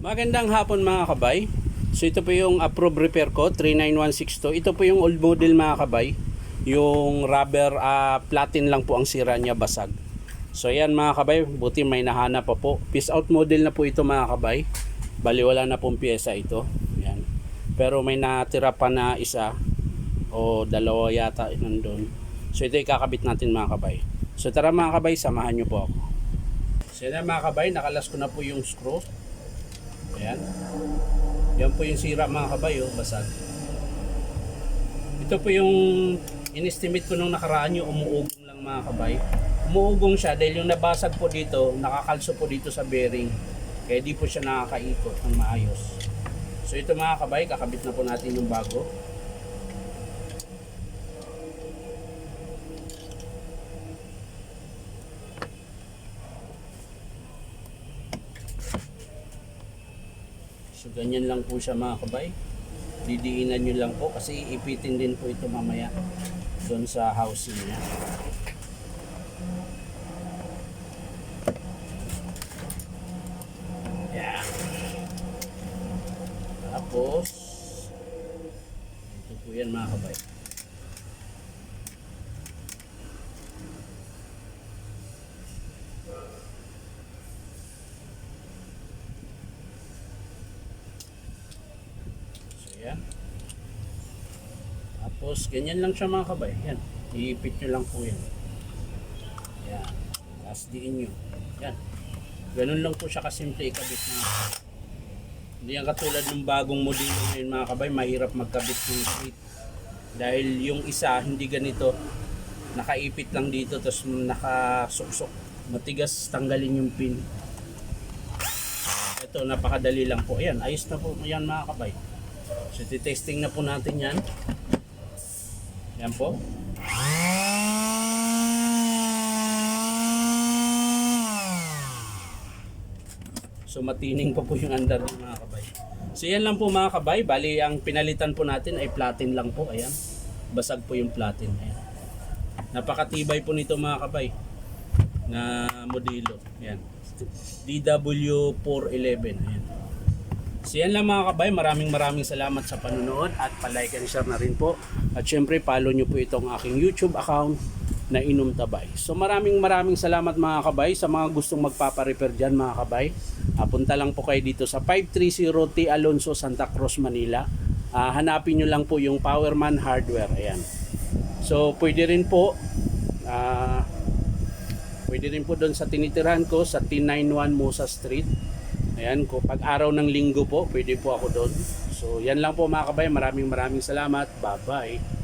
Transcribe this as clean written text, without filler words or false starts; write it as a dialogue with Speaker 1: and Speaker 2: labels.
Speaker 1: Magandang hapon mga kabay. So ito po yung approved repair ko, 39162. Ito po yung old model mga kabay. Yung rubber platin lang po ang sira niya, basag. So ayan mga kabay, buti may nahanap pa po. Piece out model na po ito mga kabay. Bali wala na pong pyesa ito. Ayan. Pero may natira pa na isa o dalawa yata nandun. So ito ikakabit natin mga kabay. So tara mga kabay, samahan nyo po ako. So yan mga kabay, nakalas ko na po yung screw. Ayan. Yan po yung sira mga kabay, basag. Ito po yung in-estimate ko nung nakaraan, yung umuugong lang mga kabay. Umuugong siya dahil yung nabasag po dito, nakakalso po dito sa bearing. Kaya di po siya nakakaikot ng maayos. So ito mga kabay, kakabit na po natin yung bago. So ganyan lang po siya mga kabay. Didiinan nyo lang po kasi ipitin din po ito mamaya doon sa housing niya. Yan. Tapos ito po yan mga kabay. Yan. Tapos ganyan lang siya mga kabay. Yan. Iipit nyo lang po yan. Yan. Tapos diin nyo. Yan. Ganun lang po siya kasimple ikabit mga kabay. Hindi yan katulad ng bagong modelo ngayon mga kabay. Mahirap magkabit ng straight. Dahil yung isa hindi ganito. Nakaipit lang dito. Tapos nakasuksok. Matigas tanggalin yung pin. Ito napakadali lang po. Ayan. Ayos na po yan mga kabay. So testing na po natin yan. Yan po. So matining pa po yung andar ng mga kabay. So yan lang po mga kabay. Bali ang pinalitan po natin ay platin lang po. Ayan. Basag po yung platin. Ayan. Napakatibay po nito mga kabay na modelo. Ayan. DW411. Ayan. So yan lang mga kabay, maraming salamat sa panonood at palike and share na rin po. At syempre follow nyo po itong aking YouTube account na Inom Tabay. So maraming salamat mga kabay sa mga gustong magpapa-repair dyan mga kabay. Punta lang po kayo dito sa 530 T. Alonso, Santa Cruz, Manila. Hanapin nyo lang po yung Powerman Hardware. Ayan. So pwede rin po doon sa tinitirahan ko sa T91 Musa Street. Ayan, pag araw ng linggo po, pwede po ako doon. So, yan lang po mga kabay. Maraming salamat. Bye-bye.